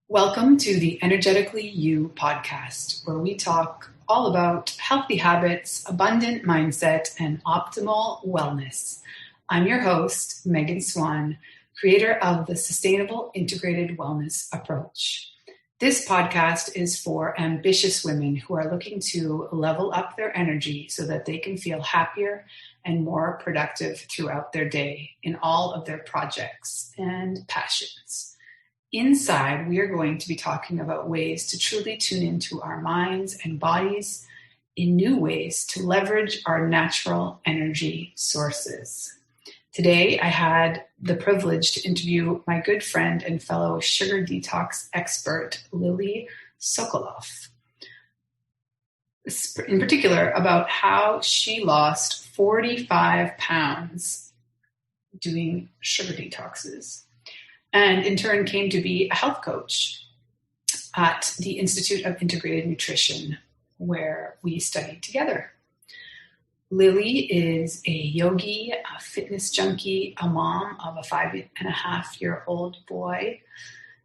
Welcome to the Energetically You podcast, where we talk all about healthy habits, abundant mindset, and optimal wellness. I'm your host, Megan Swan, creator of the Sustainable Integrated Wellness Approach. This podcast is for ambitious women who are looking to level up their energy so that they can feel happier and more productive throughout their day in all of their projects and passions. Inside, we are going to be talking about ways to truly tune into our minds and bodies in new ways to leverage our natural energy sources. Today, I had the privilege to interview my good friend and fellow sugar detox expert, Lily Sokolov, in particular about how she lost 45 pounds doing sugar detoxes, and in turn came to be a health coach at the Institute of Integrated Nutrition, where we studied together. Lily is a yogi, a fitness junkie, a mom of a 5.5-year-old boy.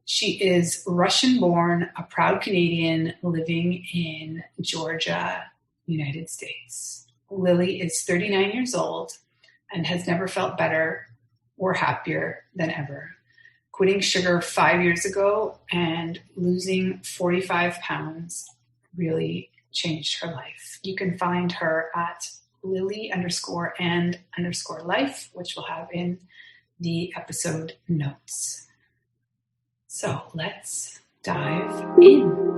She is Russian-born, a proud Canadian living in Georgia, United States. Lily is 39 years old and has never felt better or happier than ever. Quitting sugar 5 years ago and losing 45 pounds really changed her life. You can find her at Lily_and_life, which we'll have in the episode notes. So let's dive in.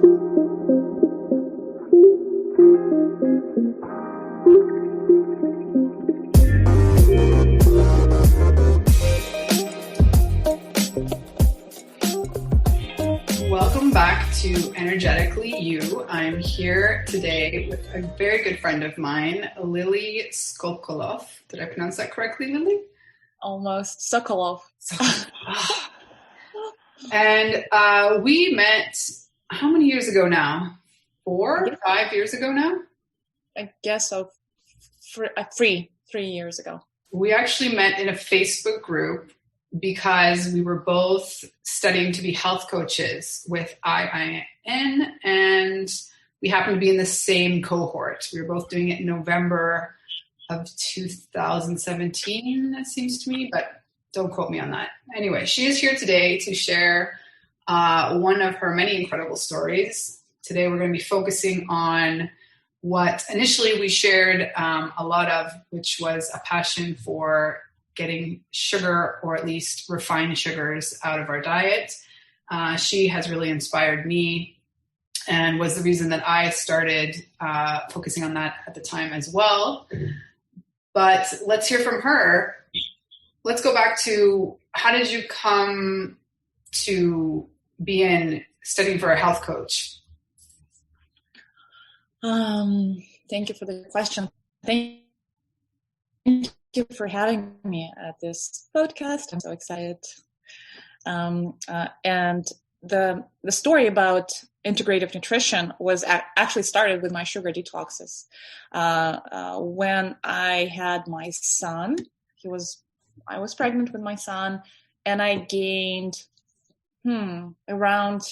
Welcome back to Energetically You. I'm here today with a very good friend of mine, Lily Sokolov. Did I pronounce that correctly, Lily? Almost. Sokolov. And we met how many years ago now? 5 years ago now? I guess so. 3 years ago. We actually met in a Facebook group because we were both studying to be health coaches with IIN, and we happened to be in the same cohort. We were both doing it in November of 2017, it seems to me, but don't quote me on that. Anyway, she is here today to share one of her many incredible stories. Today we're going to be focusing on what initially we shared a lot of, which was a passion for getting sugar, or at least refined sugars, out of our diet. She has really inspired me and was the reason that I started focusing on that at the time as well. But let's hear from her. Let's go back to, how did you come to be studying for a health coach? Thank you for the question. Thank you for having me at this podcast. I'm so excited. And the story about integrative nutrition was actually started with my sugar detoxes. When I had my son, I was pregnant with my son, and I gained around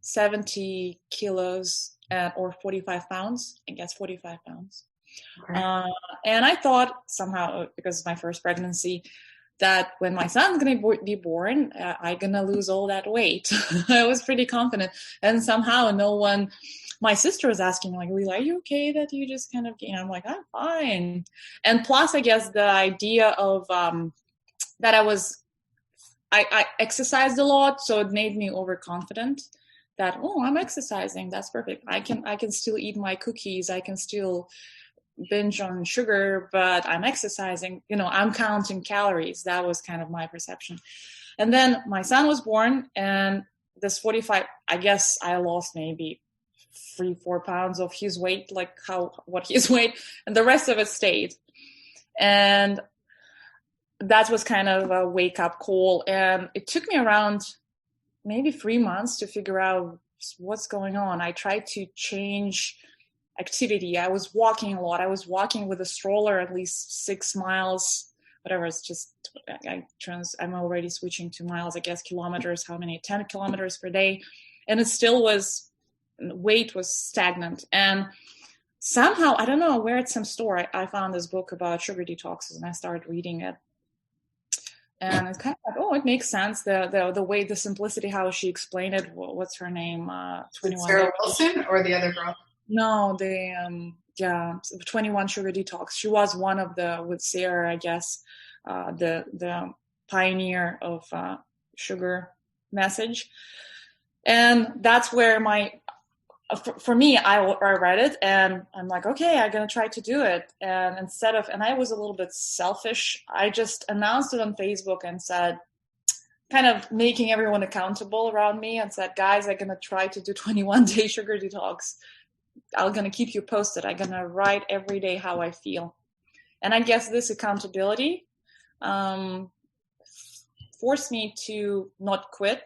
70 kilos or 45 pounds. I guess 45 pounds. Okay. And I thought somehow, because of my first pregnancy, that when my son's going to be born, I'm going to lose all that weight. I was pretty confident. And somehow my sister was asking, like, Lily, are you okay that you just kind of gain? I'm like, I'm fine. And plus, I guess the idea of that I exercised a lot, so it made me overconfident that, I'm exercising. That's perfect. I can still eat my cookies. I can still binge on sugar, but I'm exercising, I'm counting calories. That was kind of my perception. And then my son was born, and this 45, I guess I lost maybe 3-4 pounds of his weight, what his weight, and the rest of it stayed. And that was kind of a wake up call. And it took me around maybe 3 months to figure out what's going on. I tried to change activity. I was walking a lot. I was walking with a stroller at least 6 miles whatever. It's just, I'm already switching to miles, I guess, kilometers, how many, 10 kilometers per day. And it still was, weight was stagnant. And somehow, I don't know where at some store, I found this book about sugar detoxes and I started reading it. And it's kind of like, oh, it makes sense. The way, the simplicity, how she explained it. What's her name? 21. Sarah Wilson or the other girl? No, 21 Sugar Detox. She was one of with Sarah, I guess, the pioneer of sugar message. And that's where for me, I read it and I'm like, okay, I'm going to try to do it. And and I was a little bit selfish. I just announced it on Facebook and said, kind of making everyone accountable around me, and said, guys, I'm going to try to do 21-day sugar detox. I'm going to keep you posted. I'm going to write every day how I feel. And I guess this accountability forced me to not quit.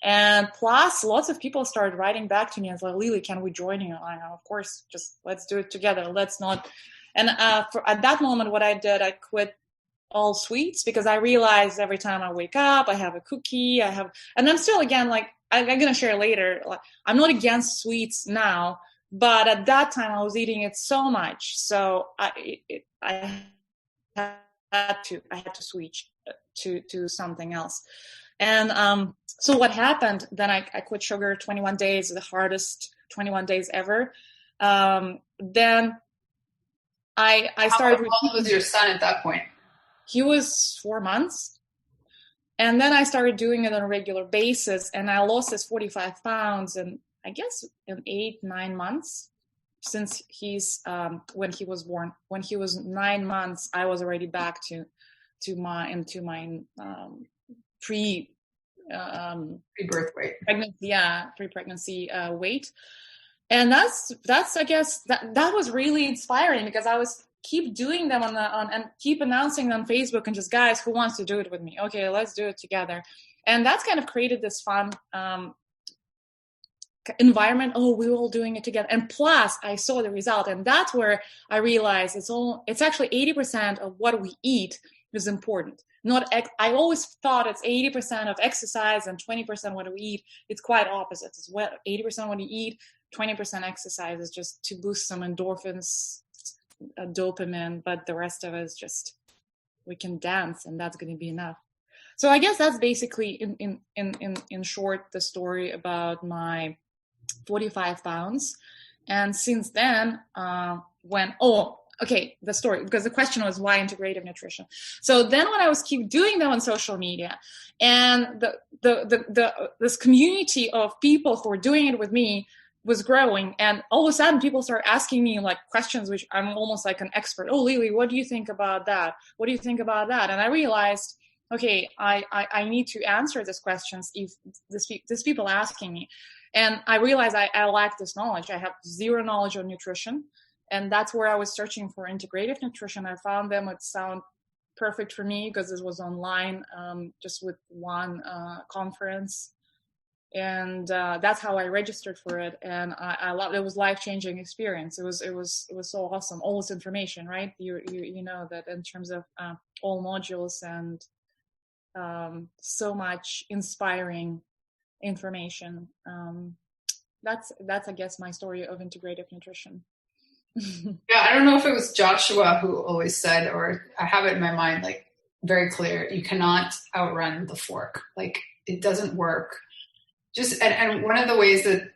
And plus, lots of people started writing back to me and like, Lily, can we join you? I know, of course, just let's do it together. Let's not. And at that moment, what I did, I quit all sweets because I realized every time I wake up, I have a cookie, and I'm still, again, like, I'm going to share later, like, I'm not against sweets now, but at that time I was eating it so much. So I had to switch to something else. And so what happened, then I quit sugar, 21 days, the hardest 21 days ever. Then I started. How old was your son at that point? He was 4 months. And then I started doing it on a regular basis, and I lost his 45 pounds in, I guess, in 8-9 months. Since when he was born. When he was 9 months, I was already back to my pre-birth weight. Pre-pregnancy weight. And that's I guess that was really inspiring, because I was keep doing them and keep announcing on Facebook, and just, guys, who wants to do it with me? Okay, let's do it together. And that's kind of created this fun environment. Oh, we're all doing it together. And plus I saw the result, and that's where I realized it's actually 80% of what we eat is important. I always thought it's 80% of exercise and 20% what we eat. It's quite opposite. It's 80% what you eat, 20% exercise is just to boost some endorphins, dopamine, but the rest of it is just, we can dance, and that's going to be enough. So I guess that's basically in short the story about my 45 pounds. And since then, the story, because the question was why integrative nutrition. So then when I was keep doing them on social media, and this community of people who were doing it with me was growing, and all of a sudden people start asking me like questions which I'm almost like an expert. Oh, Lily, what do you think about that? What do you think about that? And I realized, okay, I need to answer these questions if these people asking me. And I realized I lack this knowledge. I have zero knowledge on nutrition. And that's where I was searching for integrative nutrition. I found them. It sounded perfect for me because it was online, just with one conference. And that's how I registered for it. And I loved it. It was life-changing experience. It was so awesome. All this information, right? You know that in terms of all modules and so much inspiring information. That's I guess my story of integrative nutrition. Yeah, I don't know if it was Joshua who always said, or I have it in my mind, like, very clear, you cannot outrun the fork. Like, it doesn't work. And one of the ways that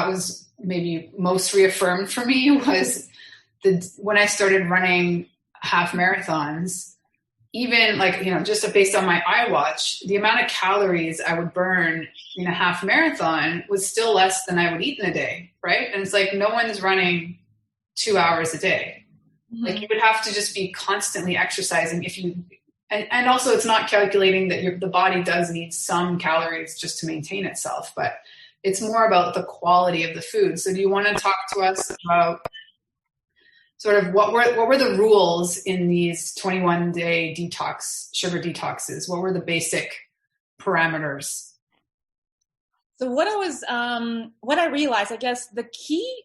was maybe most reaffirmed for me was when I started running half marathons, even like, just based on my iWatch, the amount of calories I would burn in a half marathon was still less than I would eat in a day, right? And it's like, no one's running 2 hours a day. Mm-hmm. Like, you would have to just be constantly exercising and also it's not calculating that the body does need some calories just to maintain itself, but it's more about the quality of the food. So do you want to talk to us about sort of what were the rules in these 21-day sugar detoxes? What were the basic parameters? So what I realized, I guess the key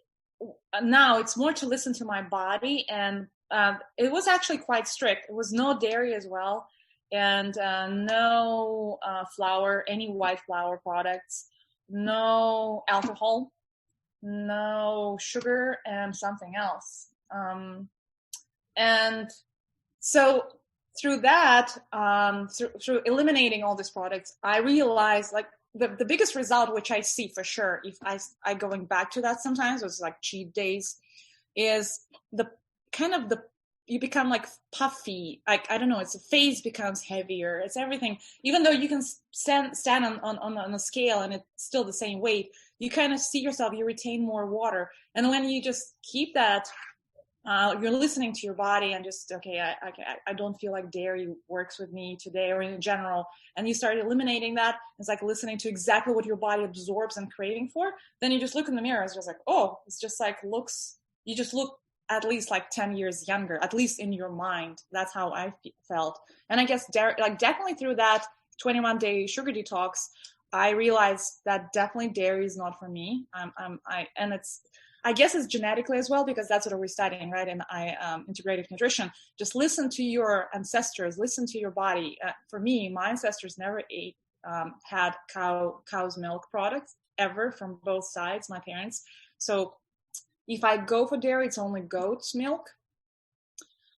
now, it's more to listen to my body and it was actually quite strict. It was no dairy as well, and no flour, any white flour products, no alcohol, no sugar, and something else. And so through that, through eliminating all these products, I realized like the biggest result, which I see for sure, if I going back to that sometimes, was like cheat days, is the kind of you become like puffy. Like, I don't know, the face becomes heavier. It's everything. Even though you can stand on a scale and it's still the same weight, you kind of see yourself, you retain more water. And when you just keep that, you're listening to your body and just, okay, I don't feel like dairy works with me today or in general. And you start eliminating that. It's like listening to exactly what your body absorbs and craving for. Then you just look in the mirror. It's just like, oh, it's just like you just look at least like 10 years younger, at least in your mind. That's how I felt. And I guess definitely through that 21-day sugar detox, I realized that definitely dairy is not for me. I guess it's genetically as well, because that's what we're studying, right? And integrative nutrition. Just listen to your ancestors, listen to your body. For me, my ancestors never had cow's milk products ever from both sides, my parents. So if I go for dairy, it's only goat's milk.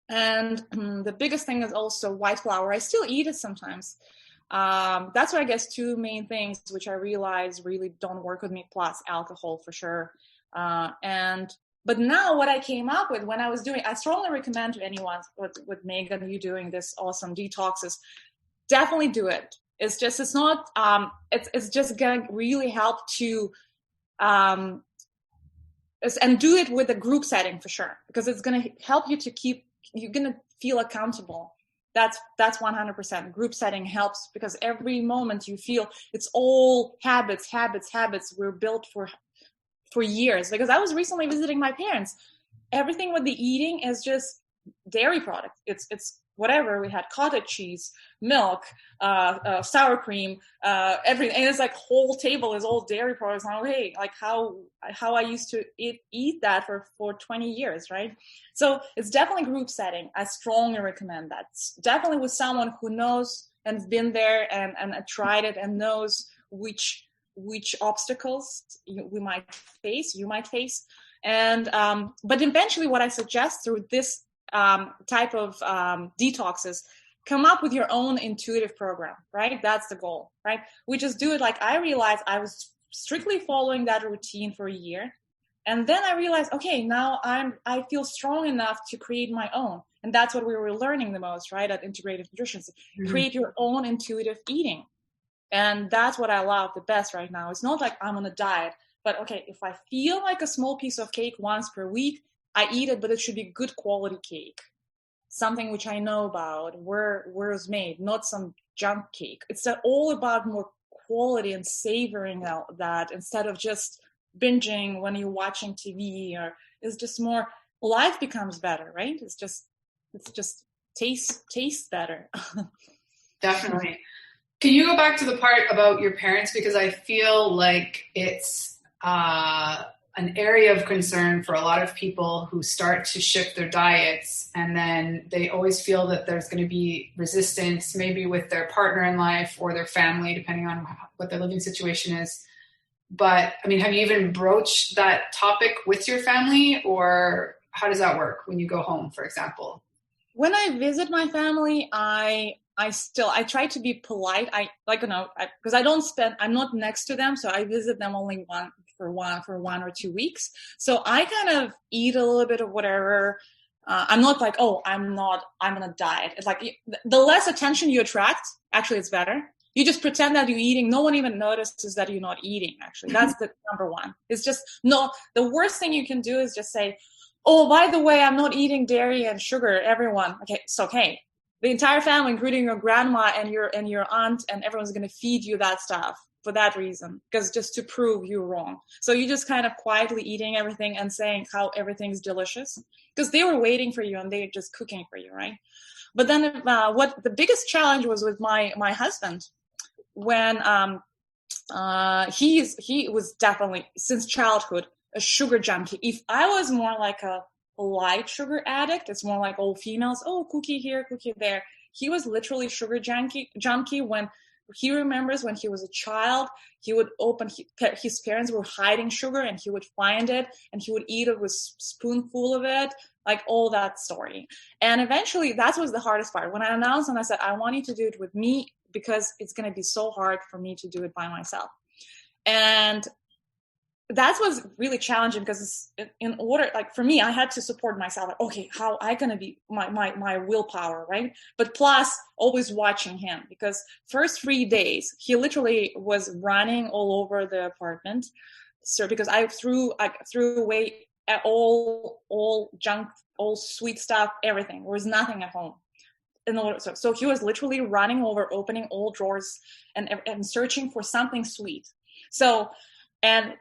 And the biggest thing is also white flour. I still eat it sometimes. That's why I guess two main things which I realize really don't work with me, plus alcohol for sure. But now what I came up with when I was doing, I strongly recommend to anyone with Megan, you doing this awesome detoxes, definitely do it. It's just gonna really help to, and do it with a group setting for sure, because it's gonna help you you're gonna feel accountable. That's 100%. Group setting helps because every moment you feel it's all habits. We're built for years, because I was recently visiting my parents. Everything with the eating is just dairy products. It's whatever. We had cottage cheese, milk, sour cream, everything. And it's like whole table is all dairy products. And I'm like, hey, like how I used to eat that for 20 years, right? So it's definitely group setting. I strongly recommend that. It's definitely with someone who knows and has been there and tried it and knows which obstacles you might face. And but eventually what I suggest through this type of detoxes, come up with your own intuitive program, right? That's the goal, right? We just do it. Like, I realized I was strictly following that routine for a year. And then I realized, okay, now I feel strong enough to create my own. And that's what we were learning the most, right? At Integrative Nutrition, create your own intuitive eating. And that's what I love the best right now. It's not like I'm on a diet, but okay, if I feel like a small piece of cake once per week, I eat it, but it should be good quality cake. Something which I know about, where it's made, not some junk cake. It's all about more quality and savoring that instead of just binging when you're watching TV, or it's just more, life becomes better, right? It's just tastes better. Definitely. Can you go back to the part about your parents? Because I feel like it's an area of concern for a lot of people who start to shift their diets, and then they always feel that there's going to be resistance, maybe with their partner in life or their family, depending on what their living situation is. But I mean, have you even broached that topic with your family, or how does that work when you go home, for example? When I visit my family, I try to be polite. Because I'm not next to them, so I visit them only for 1 or 2 weeks. So I kind of eat a little bit of whatever. I'm not like, oh, I'm on a diet. It's like the less attention you attract, actually, it's better. You just pretend that you're eating. No one even notices that you're not eating, actually. That's the number one. It's just, no, the worst thing you can do is just say, oh, by the way, I'm not eating dairy and sugar, everyone. Okay, it's okay. The entire family, including your grandma and your aunt, and everyone's going to feed you that stuff for that reason, because just to prove you're wrong. So you just kind of quietly eating everything and saying how everything's delicious, because they were waiting for you and they're just cooking for you, right? But then what the biggest challenge was with my husband, when he was definitely, since childhood, a sugar junkie. If I was more like a a light sugar addict. It's more like all females, oh, cookie here, cookie there. He was literally sugar junkie when he remembers when he was a child, he would his parents were hiding sugar and he would find it and he would eat it with spoonful of it, like all that story. And eventually that was the hardest part. When I announced and I said, I want you to do it with me because it's going to be so hard for me to do it by myself. And that was really challenging because in order, like for me, I had to support myself. Like, okay, how I gonna be my willpower, right? But plus always watching him, because first 3 days he literally was running all over the apartment. So because I threw away all junk, all sweet stuff, everything. There was nothing at home. So he was literally running over, opening all drawers and searching for something sweet. So. And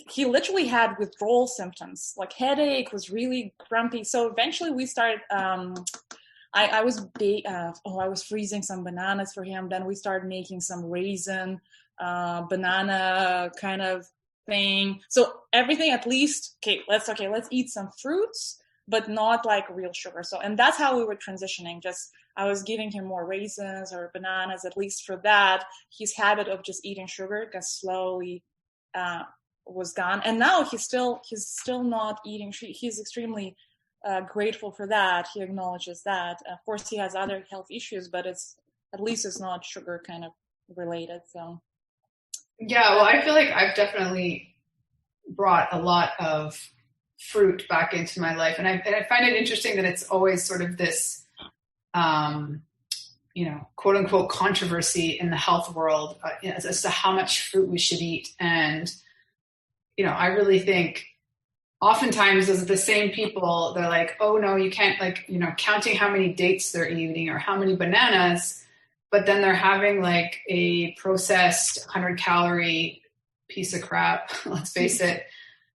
he literally had withdrawal symptoms, like headache, was really grumpy. So eventually we started, I was freezing some bananas for him. Then we started making some raisin, banana kind of thing. So everything at least, let's eat some fruits, but not like real sugar. So, and that's how we were transitioning. Just, I was giving him more raisins or bananas, at least for that. His habit of just eating sugar got slowly was gone, and now he's still not eating. He's extremely grateful for that. He acknowledges that. Of course, he has other health issues, but it's not sugar kind of related. So yeah, well, I feel like I've definitely brought a lot of fruit back into my life, and I find it interesting that it's always sort of this quote unquote controversy in the health world as to how much fruit we should eat. And, I really think oftentimes those are the same people. They're like, oh no, you can't, like, counting how many dates they're eating or how many bananas, but then they're having like a processed 100-calorie piece of crap, let's face it,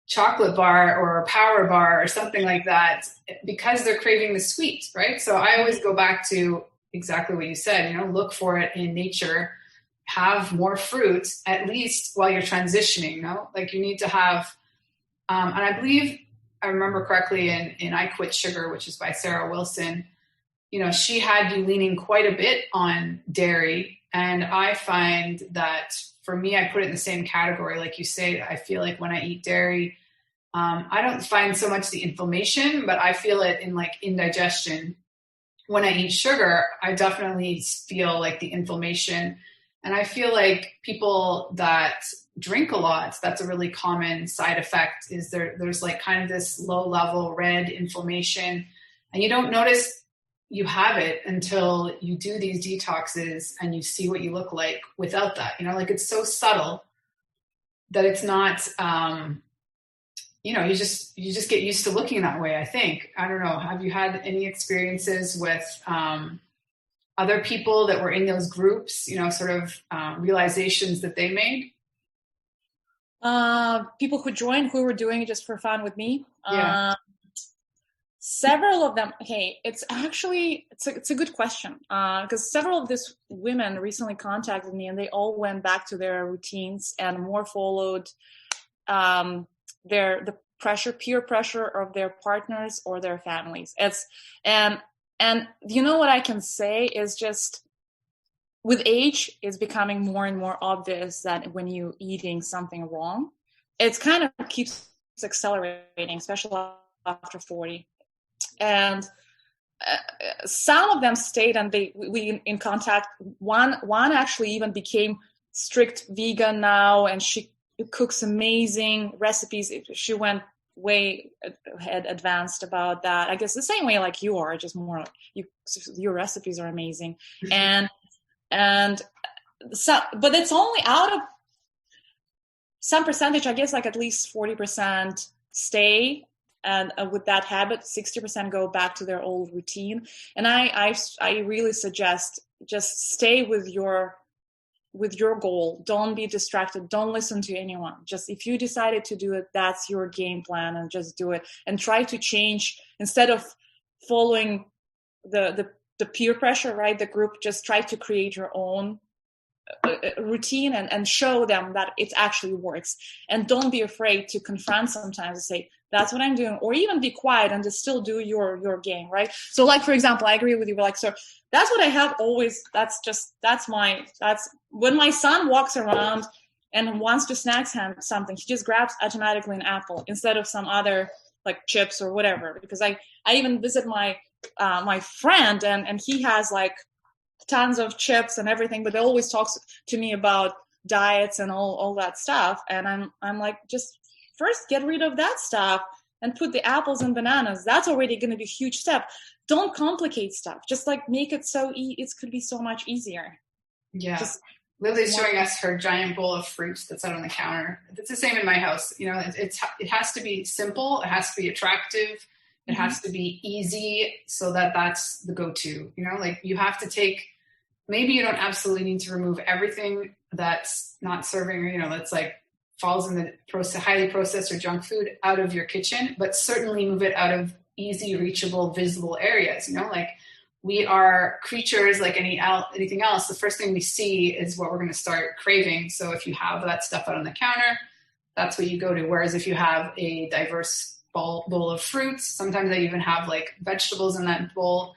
chocolate bar or a power bar or something like that, because they're craving the sweet, right? So I always go back to exactly what you said, look for it in nature, have more fruit, at least while you're transitioning, like you need to have, and I believe I remember correctly in I Quit Sugar, which is by Sarah Wilson, she had you leaning quite a bit on dairy. And I find that for me, I put it in the same category. Like you say, I feel like when I eat dairy, I don't find so much the inflammation, but I feel it in like indigestion. When I eat sugar, I definitely feel like the inflammation. And I feel like people that drink a lot, that's a really common side effect, is there's like kind of this low level red inflammation, and you don't notice you have it until you do these detoxes and you see what you look like without that. Like it's so subtle that it's not, you just get used to looking that way, I think. I don't know. Have you had any experiences with other people that were in those groups, sort of realizations that they made? People who joined, who were doing it just for fun with me. Yeah. Several of them. Okay, it's a good question, because several of these women recently contacted me, and they all went back to their routines and more followed the peer pressure of their partners or their families. And what I can say is just with age, it's becoming more and more obvious that when you're eating something wrong, it's kind of keeps accelerating, especially after 40. And some of them stayed, and we in contact. One actually even became strict vegan now, and she cooks amazing recipes. She went way ahead, advanced about that. I guess the same way like you are, just more your recipes are amazing. And so, but it's only out of some percentage, I guess, like at least 40% stay, and with that habit, 60% go back to their old routine. And I really suggest just stay with your goal. Don't be distracted. Don't listen to anyone. Just if you decided to do it, that's your game plan, and just do it. And try to change, instead of following the peer pressure, right? The group, just try to create your own routine and show them that it actually works. And don't be afraid to confront sometimes and say, That's what I'm doing. Or even be quiet and just still do your game, right? So like, for example, I agree with you. Like, so that's what I have always. That's when my son walks around and wants to snack something, he just grabs automatically an apple instead of some other like chips or whatever. Because I even visit my friend and he has like tons of chips and everything, but they always talks to me about diets and all that stuff. And I'm like, just first get rid of that stuff and put the apples and bananas. That's already going to be a huge step. Don't complicate stuff. Just like make it so it could be so much easier. Yeah. Lily's showing us her giant bowl of fruits that's out on the counter. It's the same in my house. You know, it has to be simple. It has to be attractive. It has to be easy so that's the go-to. You know, like you have to take, maybe you don't absolutely need to remove everything that's not serving, or, you know, that's like falls in the highly processed or junk food out of your kitchen, but certainly move it out of easy, reachable, visible areas. You know, like we are creatures like anything else. The first thing we see is what we're going to start craving. So if you have that stuff out on the counter, that's what you go to. Whereas if you have a diverse bowl of fruits, sometimes they even have like vegetables in that bowl.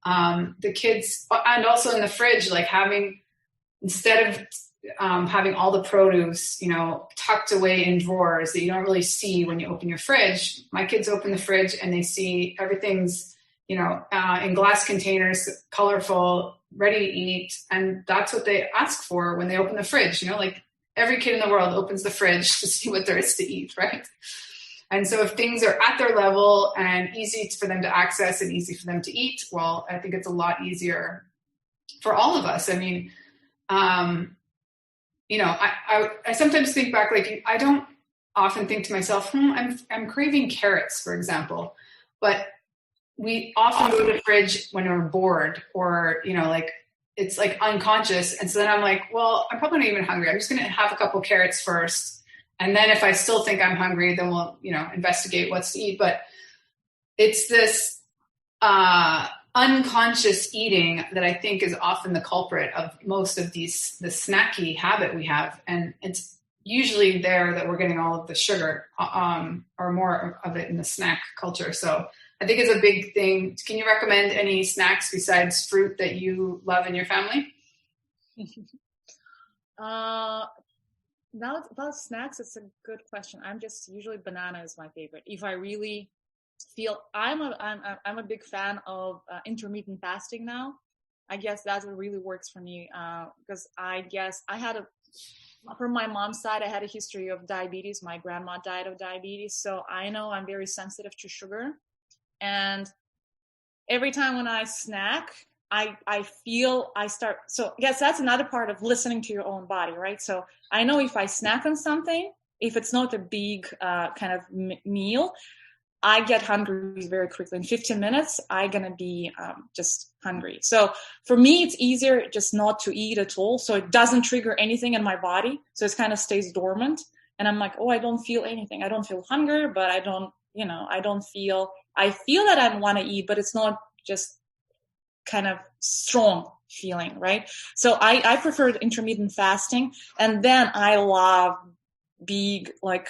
The kids, and also in the fridge, like instead of having all the produce, you know, tucked away in drawers that you don't really see when you open your fridge. My kids open the fridge and they see everything's, you know, in glass containers, colorful, ready to eat. And that's what they ask for when they open the fridge. You know, like every kid in the world opens the fridge to see what there is to eat, right? And so if things are at their level and easy for them to access and easy for them to eat, well, I think it's a lot easier for all of us. I mean, you know, I sometimes think back, like I don't often think to myself, I'm craving carrots, for example, but we often go to the fridge when we're bored or, you know, like it's like unconscious. And so then I'm like, well, I'm probably not even hungry. I'm just going to have a couple carrots first. And then if I still think I'm hungry, then we'll, you know, investigate what's to eat. But it's this unconscious eating that I think is often the culprit of most of the snacky habit we have. And it's usually there that we're getting all of the sugar or more of it in the snack culture. So I think it's a big thing. Can you recommend any snacks besides fruit that you love in your family? Now about snacks, it's a good question. I'm just usually banana is my favorite. If I really feel, I'm a big fan of intermittent fasting now. I guess that's what really works for me because I guess from my mom's side, I had a history of diabetes. My grandma died of diabetes, so I know I'm very sensitive to sugar. And every time when I snack, I feel I start. So I guess that's another part of listening to your own body, right? So I know if I snack on something, if it's not a big kind of meal, I get hungry very quickly. In 15 minutes, I'm going to be just hungry. So for me, it's easier just not to eat at all. So it doesn't trigger anything in my body. So it kind of stays dormant. And I'm like, oh, I don't feel anything. I don't feel hunger, but I don't feel, I feel that I want to eat, but it's not just kind of strong feeling, right? So I prefer intermittent fasting. And then I love big, like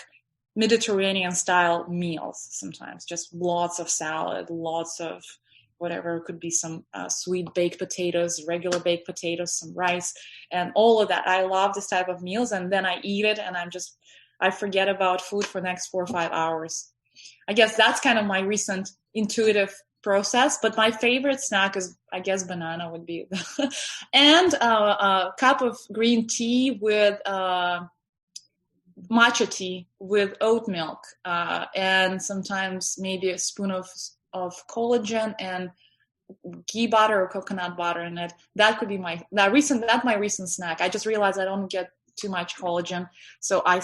Mediterranean style meals sometimes, just lots of salad, lots of whatever, it could be some sweet baked potatoes, regular baked potatoes, some rice, and all of that. I love this type of meals. And then I eat it and I forget about food for the next 4 or 5 hours. I guess that's kind of my recent intuitive process, but my favorite snack is, I guess, banana would be, and a cup of green tea with matcha tea with oat milk, and sometimes maybe a spoon of collagen and ghee butter or coconut butter in it. That could be my recent snack. I just realized I don't get too much collagen, so I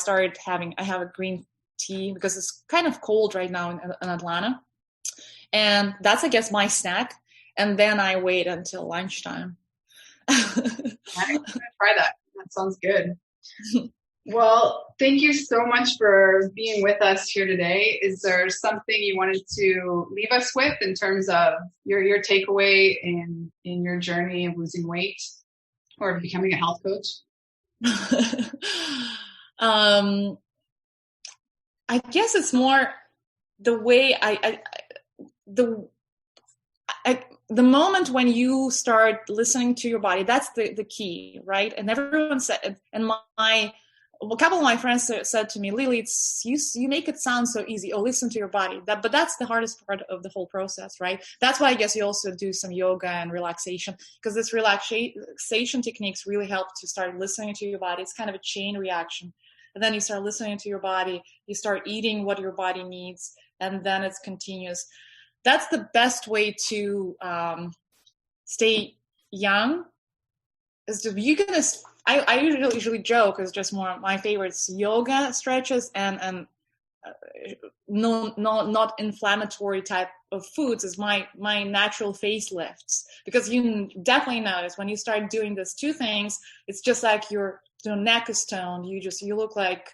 have a green tea because it's kind of cold right now in Atlanta, and that's, I guess, my snack. And then I wait until lunchtime. I'm gonna try that. That sounds good. Well, thank you so much for being with us here today. Is there something you wanted to leave us with in terms of your takeaway in your journey of losing weight or becoming a health coach? I guess it's more the way the moment when you start listening to your body, that's the key, right? And everyone said, and a couple of my friends said to me, Lily, you make it sound so easy. Oh, listen to your body. But that's the hardest part of the whole process, right? That's why I guess you also do some yoga and relaxation, because this relaxation techniques really help to start listening to your body. It's kind of a chain reaction. And then you start listening to your body, you start eating what your body needs, and then it's continuous. That's the best way to stay young. Is to I usually joke, it's just more my favorites, yoga stretches and not inflammatory type of foods is my natural facelifts, because you definitely notice when you start doing these two things, it's just like your neck is toned, you look like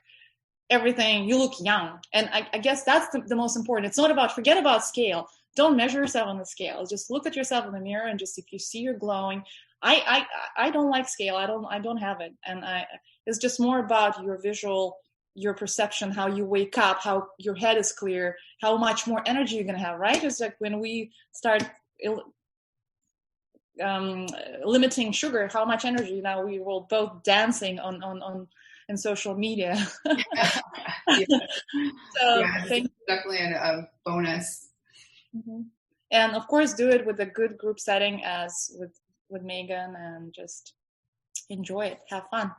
everything, you look young. And I guess that's the most important. It's not about, forget about scale. Don't measure yourself on the scale. Just look at yourself in the mirror, and just, if you see you're glowing, I don't like scale. I don't have it. And it's just more about your visual, your perception, how you wake up, how your head is clear, how much more energy you're going to have, right? It's like when we start limiting sugar, how much energy now we will both dancing on in social media. Yeah. So yeah, definitely a bonus. Mm-hmm. And of course, do it with a good group setting, as with Megan, and just enjoy it, have fun.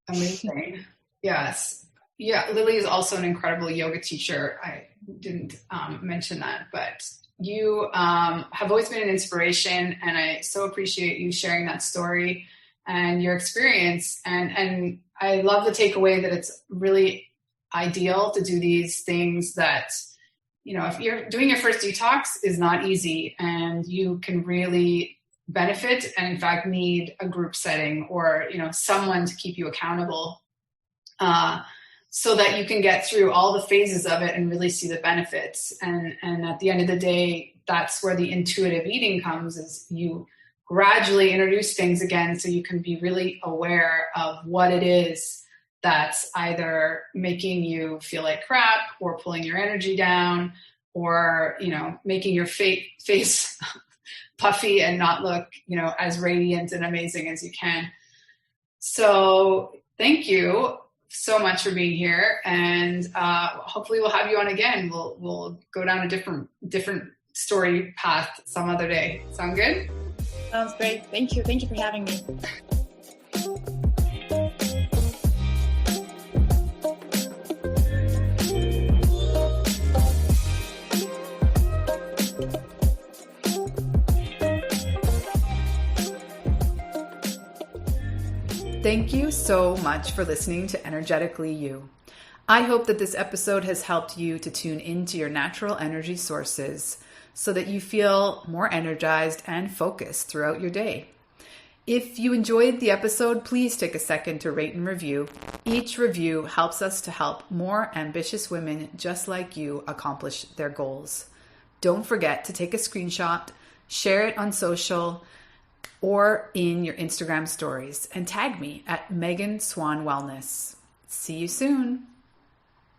Amazing. Yes. Yeah, Lily is also an incredible yoga teacher. I didn't mention that, but you have always been an inspiration, and I so appreciate you sharing that story and your experience. And I love the takeaway that it's really ideal to do these things that, if you're doing your first detox, is not easy, and you can really benefit and in fact need a group setting or, someone to keep you accountable, so that you can get through all the phases of it and really see the benefits. And at the end of the day, that's where the intuitive eating comes, is you gradually introduce things again so you can be really aware of what it is that's either making you feel like crap or pulling your energy down, or, making your face puffy and not look, as radiant and amazing as you can. So thank you so much for being here. And hopefully we'll have you on again. We'll go down a different story path some other day. Sound good? Sounds great. Thank you. Thank you for having me. Thank you so much for listening to Energetically You. I hope that this episode has helped you to tune into your natural energy sources so that you feel more energized and focused throughout your day. If you enjoyed the episode, please take a second to rate and review. Each review helps us to help more ambitious women just like you accomplish their goals. Don't forget to take a screenshot, share it on social or in your Instagram stories, and tag me at Megan Swan Wellness. See you soon.